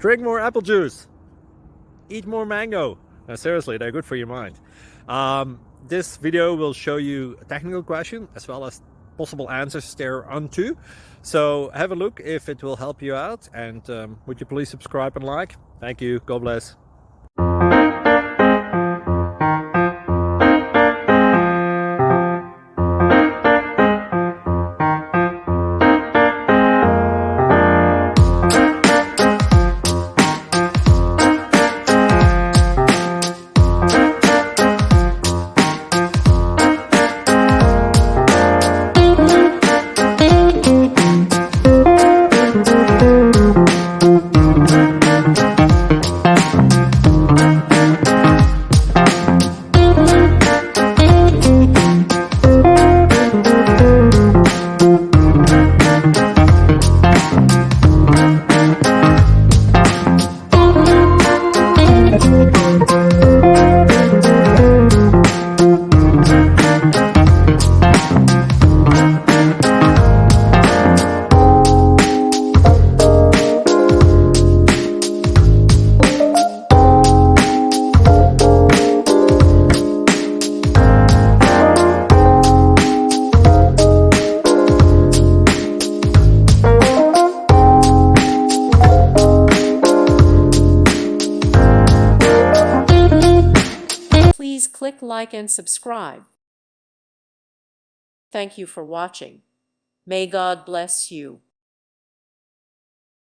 Drink more apple juice. Eat more mango. No, seriously, they're good for your mind. This video will show you a technical question as well as possible answers thereunto. So have a look if it will help you out, and would you please subscribe and like? Thank you. God bless. Please click like and subscribe. Thank you for watching. May God bless you.